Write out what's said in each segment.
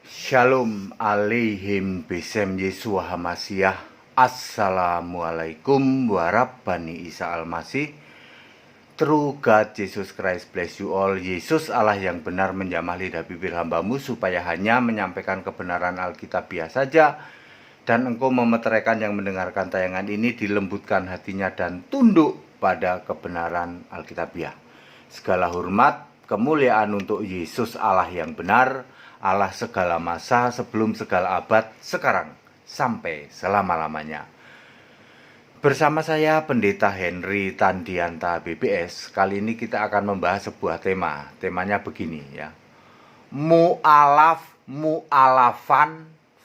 Shalom aleihim besem Yesua Hamasiah. Assalamualaikum warahmatullahi Isa Al-Masih. True God Jesus Christ bless you all. Yesus Allah yang benar menjamah lidah bibir hambamu supaya hanya menyampaikan kebenaran Alkitabiah saja, dan engkau memeteraikan yang mendengarkan tayangan ini dilembutkan hatinya dan tunduk pada kebenaran Alkitabiah. Segala hormat, kemuliaan untuk Yesus Allah yang benar, Allah segala masa, sebelum segala abad, sekarang sampai selama-lamanya. Bersama saya Pendeta Henry Tandianta BBS. Kali ini kita akan membahas sebuah tema. Temanya begini ya. Mu'alafan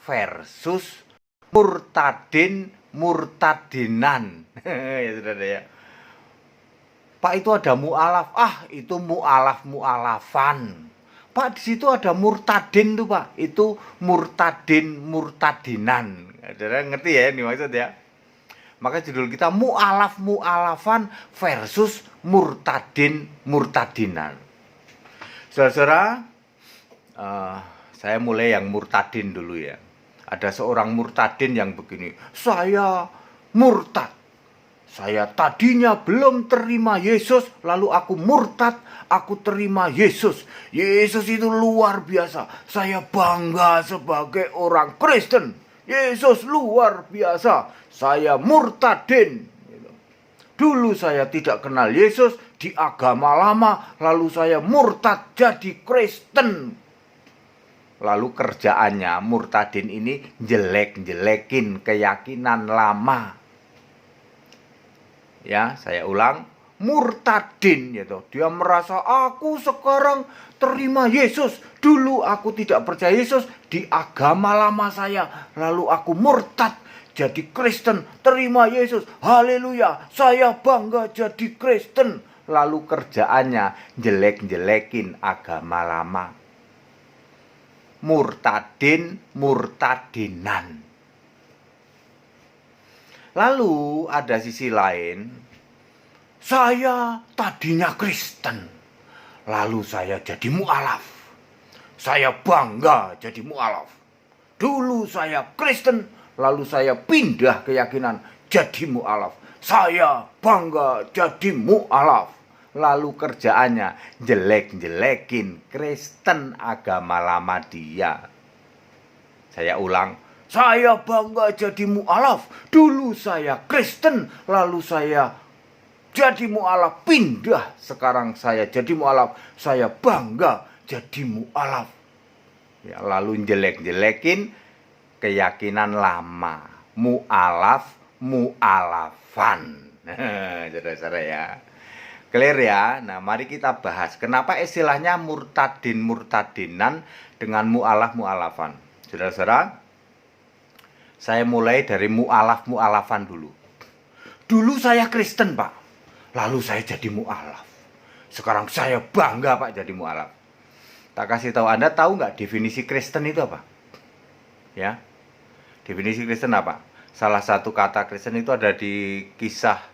versus murtadinan. Ya sudah ya. Pak, itu ada mu'alaf. Itu mu'alafan. Pak, di situ ada murtadin tuh, Pak. Itu murtadinan. Saudara ngerti ya ini maksud ya? Maka judul kita mu'alafan versus murtadinan. Saudara, saya mulai yang murtadin dulu ya. Ada seorang murtadin yang begini, saya murtad. Saya tadinya belum terima Yesus, lalu aku murtad, aku terima Yesus. Yesus itu luar biasa. Saya bangga sebagai orang Kristen. Yesus luar biasa. Saya murtadin. Dulu saya tidak kenal Yesus di agama lama, lalu saya murtad jadi Kristen. Lalu kerjaannya murtadin ini jelek-jelekin keyakinan lama. Ya, saya ulang, murtadin gitu. Dia merasa aku sekarang terima Yesus. Dulu aku tidak percaya Yesus di agama lama saya, lalu aku murtad jadi Kristen, terima Yesus. Haleluya, saya bangga jadi Kristen. Lalu kerjaannya jelek-jelekin agama lama. Murtadinan. Lalu ada sisi lain, saya tadinya Kristen, lalu saya jadi mu'alaf. Saya bangga jadi mu'alaf. Dulu saya Kristen, lalu saya pindah keyakinan jadi mu'alaf. Saya bangga jadi mu'alaf. Lalu kerjaannya jelek-jelekin Kristen agama lama dia. Saya ulang, saya bangga jadi mu'alaf. Dulu saya Kristen, lalu saya jadi mu'alaf, pindah. Sekarang saya jadi mu'alaf. Saya bangga jadi mu'alaf. Ya, lalu jelek-jelekin keyakinan lama. Mu'alafan. Saudara-saudara ya. Clear ya? Nah, mari kita bahas. Kenapa istilahnya murtadinan dengan mu'alafan? Saudara-saudara, saya mulai dari mu'alafan dulu. Dulu saya Kristen, Pak. Lalu saya jadi mu'alaf. Sekarang saya bangga, Pak, jadi mu'alaf. Tak kasih tahu, Anda tahu nggak definisi Kristen itu apa? Ya, definisi Kristen apa? Salah satu kata Kristen itu ada di kisah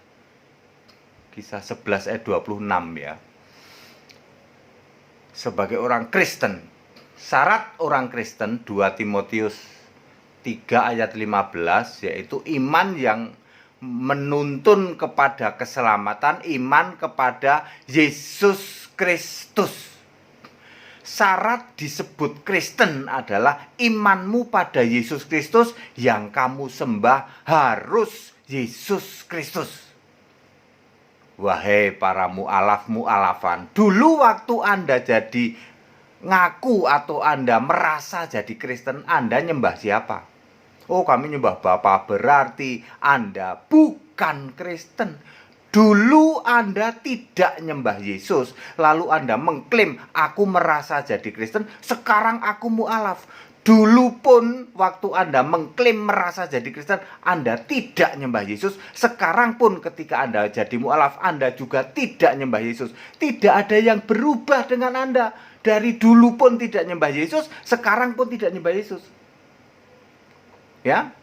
11 ayat 26 ya. Sebagai orang Kristen, syarat orang Kristen 2 Timotius 3 ayat 15, yaitu iman yang menuntun kepada keselamatan, iman kepada Yesus Kristus. Syarat disebut Kristen adalah imanmu pada Yesus Kristus, yang kamu sembah harus Yesus Kristus. Wahai para mu'alafan, dulu waktu Anda jadi ngaku atau Anda merasa jadi Kristen, Anda nyembah siapa? Oh, kami nyembah Bapa, berarti Anda bukan Kristen. Dulu Anda tidak nyembah Yesus, lalu Anda mengklaim, aku merasa jadi Kristen, sekarang aku mu'alaf. Dulu pun waktu Anda mengklaim merasa jadi Kristen, Anda tidak nyembah Yesus. Sekarang pun ketika Anda jadi mu'alaf, Anda juga tidak nyembah Yesus. Tidak ada yang berubah dengan Anda. Dari dulu pun tidak nyembah Yesus, sekarang pun tidak nyembah Yesus. Ya.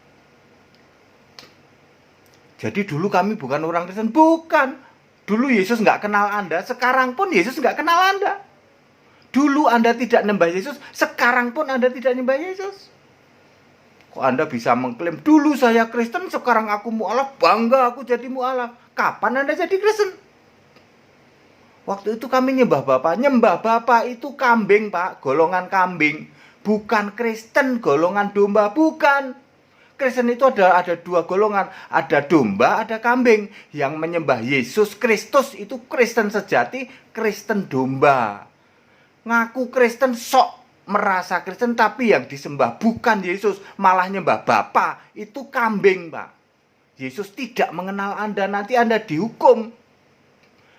Jadi dulu kami bukan orang Kristen. Bukan. Dulu Yesus nggak kenal Anda, sekarang pun Yesus nggak kenal Anda. Dulu Anda tidak nyembah Yesus, sekarang pun Anda tidak nyembah Yesus. Kok Anda bisa mengklaim, dulu saya Kristen, sekarang aku mu'alaf, bangga aku jadi mu'alaf. Kapan Anda jadi Kristen? Waktu itu kami nyembah Bapak. Nyembah Bapak itu kambing, Pak. Golongan kambing. Bukan Kristen, golongan domba. Bukan. Kristen itu ada dua golongan. Ada domba, ada kambing. Yang menyembah Yesus Kristus itu Kristen sejati, Kristen domba. Ngaku Kristen, sok merasa Kristen, tapi yang disembah bukan Yesus, malah nyembah Bapa. Itu kambing, Pak. Yesus tidak mengenal Anda, nanti Anda dihukum.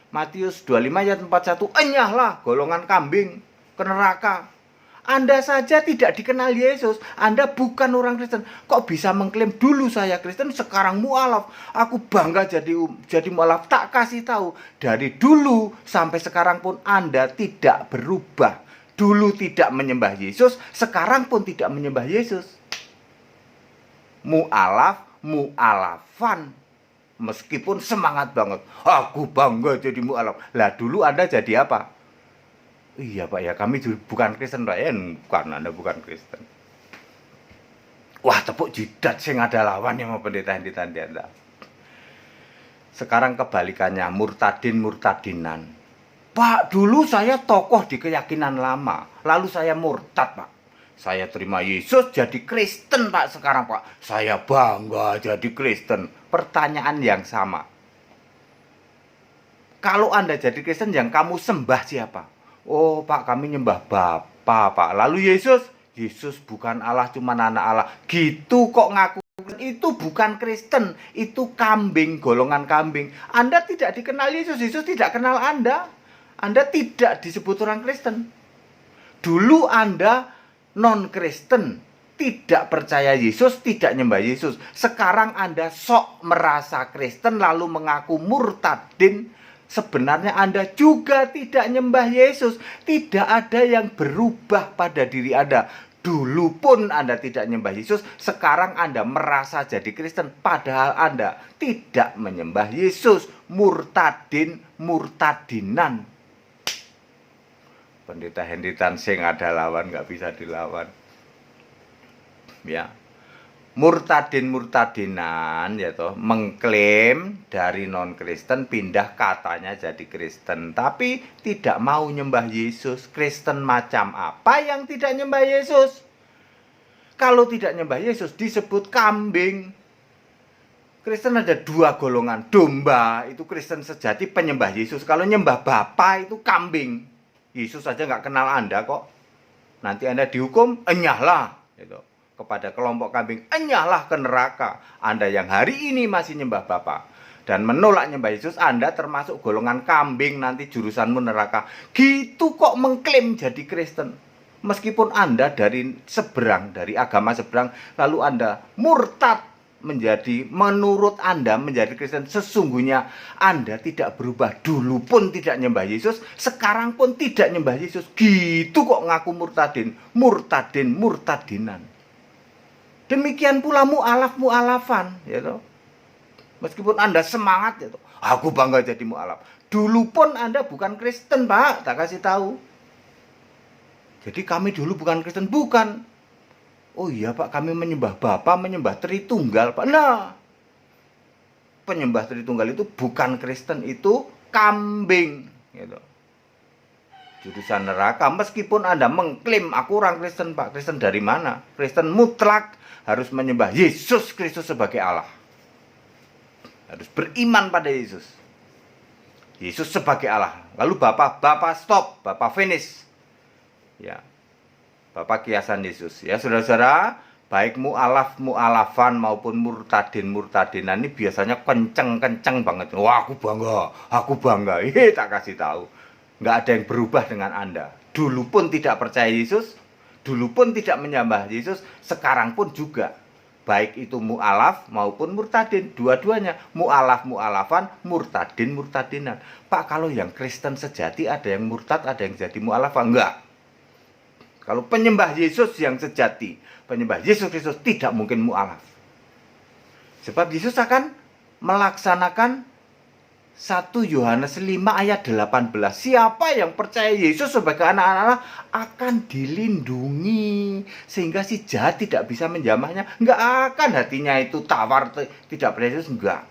Matius 25 ayat 41, enyahlah golongan kambing ke neraka. Anda saja tidak dikenal Yesus, Anda bukan orang Kristen. Kok bisa mengklaim dulu saya Kristen, sekarang mu'alaf. Aku bangga jadi mu'alaf. Tak kasih tahu, dari dulu sampai sekarang pun Anda tidak berubah. Dulu tidak menyembah Yesus, sekarang pun tidak menyembah Yesus. Mu'alaf, mu'alafan. Meskipun semangat banget, aku bangga jadi mu'alaf. Lah dulu Anda jadi apa? Iya Pak ya, kami bukan Kristen Pak ya. Bukan, Anda bukan Kristen. Wah, tepuk jidat sing ada lawan yang mau pendeta-pendeta Anda. Sekarang kebalikannya, murtadinan. Pak, dulu saya tokoh di keyakinan lama, lalu saya murtad Pak. Saya terima Yesus jadi Kristen Pak sekarang Pak. Saya bangga jadi Kristen. Pertanyaan yang sama. Kalau Anda jadi Kristen, yang kamu sembah siapa? Oh Pak, kami nyembah Bapa Pak. Lalu Yesus bukan Allah, cuma anak Allah. Gitu kok ngaku. Itu bukan Kristen, itu kambing, golongan kambing. Anda tidak dikenal Yesus, Yesus tidak kenal Anda. Anda tidak disebut orang Kristen. Dulu Anda non-Kristen, tidak percaya Yesus, tidak nyembah Yesus. Sekarang Anda sok merasa Kristen lalu mengaku murtadin. Sebenarnya Anda juga tidak nyembah Yesus. Tidak ada yang berubah pada diri Anda. Dulu pun Anda tidak nyembah Yesus, sekarang Anda merasa jadi Kristen, padahal Anda tidak menyembah Yesus. Murtadinan. Pendeta Henditan sing ada lawan, nggak bisa dilawan. Ya, murtadinan ya toh, mengklaim dari non Kristen pindah katanya jadi Kristen, tapi tidak mau nyembah Yesus. Kristen macam apa yang tidak nyembah Yesus? Kalau tidak nyembah Yesus disebut kambing. Kristen ada dua golongan. Domba itu Kristen sejati, penyembah Yesus. Kalau nyembah Bapa itu kambing. Yesus saja nggak kenal Anda kok. Nanti Anda dihukum, enyahlah gitu. Kepada kelompok kambing, enyahlah ke neraka. Anda yang hari ini masih nyembah Bapa dan menolak nyembah Yesus, Anda termasuk golongan kambing, nanti jurusanmu neraka. Gitu kok mengklaim jadi Kristen. Meskipun Anda dari seberang, dari agama seberang, lalu Anda murtad menurut Anda menjadi Kristen. Sesungguhnya Anda tidak berubah. Dulu pun tidak nyembah Yesus, sekarang pun tidak nyembah Yesus. Gitu kok ngaku murtadinan. Demikian pula mu'alafan, ya toh. Meskipun Anda semangat, ya toh, aku bangga jadi mu'alaf. Dulu pun Anda bukan Kristen, Pak, tak kasih tahu. Jadi kami dulu bukan Kristen, bukan. Oh iya Pak, kami menyembah Bapa, menyembah Tritunggal Pak. Nah, penyembah Tritunggal itu bukan Kristen, itu kambing gitu. Jurusan neraka. Meskipun Anda mengklaim aku orang Kristen Pak. Kristen dari mana? Kristen mutlak harus menyembah Yesus Kristus sebagai Allah. Harus beriman pada Yesus. Yesus sebagai Allah. Lalu Bapa stop, Bapa finish. Ya. Bapak kiasan Yesus. Ya saudara-saudara, baik mu'alafan maupun murtadinan ini biasanya kenceng banget. Wah, aku bangga. Tak kasih tahu. Nggak ada yang berubah dengan Anda. Dulu pun tidak percaya Yesus, dulu pun tidak menyembah Yesus, sekarang pun juga. Baik itu mu'alaf maupun murtadin, dua-duanya. Mu'alafan, murtadinan. Pak, kalau yang Kristen sejati ada yang murtad, ada yang jadi mu'alaf, enggak. Kalau penyembah Yesus yang sejati, penyembah Yesus Kristus tidak mungkin mu'alaf. Sebab Yesus akan melaksanakan 1 Yohanes 5 ayat 18. Siapa yang percaya Yesus sebagai anak Allah akan dilindungi. Sehingga si jahat tidak bisa menjamahnya. Enggak akan hatinya itu tawar, tidak percaya Yesus, enggak.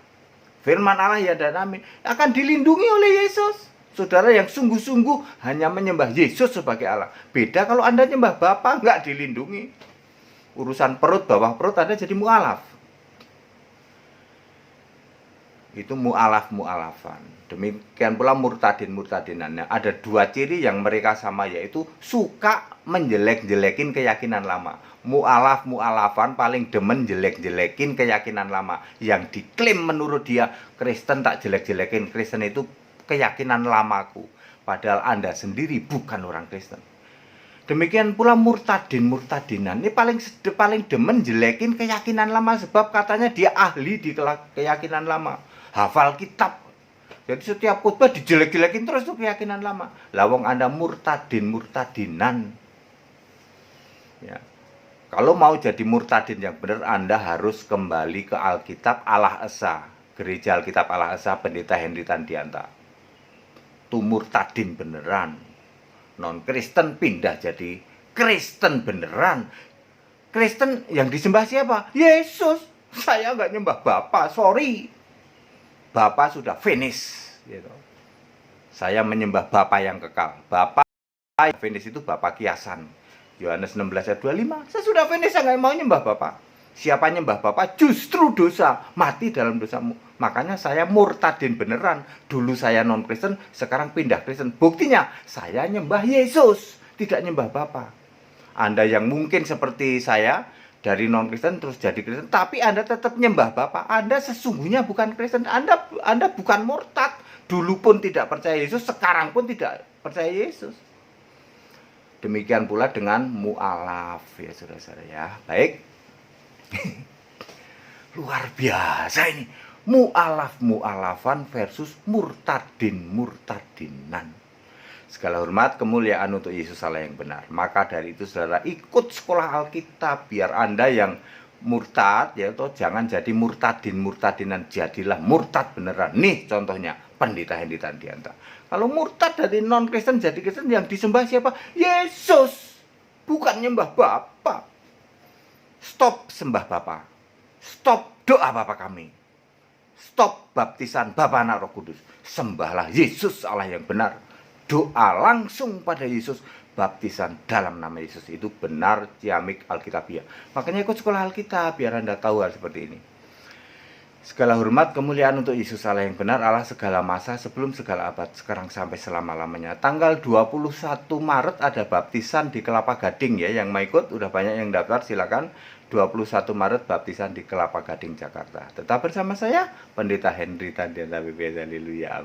Firman Allah ya dan amin. Akan dilindungi oleh Yesus. Saudara yang sungguh-sungguh hanya menyembah Yesus sebagai Allah. Beda kalau Anda nyembah Bapa, enggak dilindungi. Urusan perut, bawah perut Anda jadi mu'alaf. Itu mu'alaf-mu'alafan. Demikian pula murtadin-murtadinannya. Ada 2 ciri yang mereka sama, yaitu suka menjelek-jelekin keyakinan lama. Mu'alaf-mu'alafan paling demen jelek-jelekin keyakinan lama. Yang diklaim menurut dia, Kristen tak jelek-jelekin. Kristen itu keyakinan lamaku. Padahal Anda sendiri bukan orang Kristen. Demikian pula murtadin-murtadinan. Ini paling demen jelekin keyakinan lama. Sebab katanya dia ahli di keyakinan lama. Hafal kitab. Jadi setiap khotbah dijelek-jelekin terus tuh keyakinan lama. Lawang Anda murtadin-murtadinan. Ya. Kalau mau jadi murtadin yang benar, Anda harus kembali ke Alkitab Allah Esa. Gereja Alkitab Allah Esa Pendeta Henry Tandianta. Itu murtadin beneran. Non-Kristen pindah jadi Kristen beneran. Kristen yang disembah siapa? Yesus. Saya nggak nyembah Bapa, sorry. Bapa sudah finish, gitu. Saya menyembah Bapa yang kekal. Bapa yang finish itu Bapa kiasan. Yohanes 16 ayat 25. Saya sudah finish, saya nggak mau nyembah Bapa. Siapa nyembah Bapa justru dosa, mati dalam dosamu. Makanya saya murtadin beneran. Dulu saya non-Kristen, sekarang pindah Kristen. Buktinya saya nyembah Yesus, tidak nyembah Bapa. Anda yang mungkin seperti saya, dari non-Kristen terus jadi Kristen, tapi Anda tetap nyembah Bapa, Anda sesungguhnya bukan Kristen. Anda bukan murtad. Dulu pun tidak percaya Yesus, sekarang pun tidak percaya Yesus. Demikian pula dengan mu'alaf, ya saudara-saudara ya. Baik. Luar biasa ini. Mu'alaf-mu'alafan versus murtadin-murtadinan. Segala hormat, kemuliaan untuk Yesus Allah yang benar. Maka dari itu saudara, ikut sekolah Alkitab. Biar Anda yang murtad, ya toh, jangan jadi murtadin-murtadinan. Jadilah murtad beneran. Nih contohnya, Pendeta Henry Tandianta. Kalau murtad dari non-Kristen jadi Kristen, yang disembah siapa? Yesus. Bukan nyembah Bapa. Stop sembah Bapa. Stop doa Bapa kami. Stop baptisan Bapa Anak Roh Kudus. Sembahlah Yesus Allah yang benar. Doa langsung pada Yesus, baptisan dalam nama Yesus. Itu benar ciamik Alkitabiah. Makanya ikut sekolah Alkitab biar Anda tahu hal seperti ini. Segala hormat kemuliaan untuk Yesus Allah yang benar, Allah segala masa sebelum segala abad, sekarang sampai selama-lamanya. Tanggal 21 Maret ada baptisan di Kelapa Gading ya. Yang mau ikut udah banyak yang daftar, silakan. 21 Maret baptisan di Kelapa Gading Jakarta. Tetap bersama saya Pendeta Henry Tandianta BPS. Haleluya.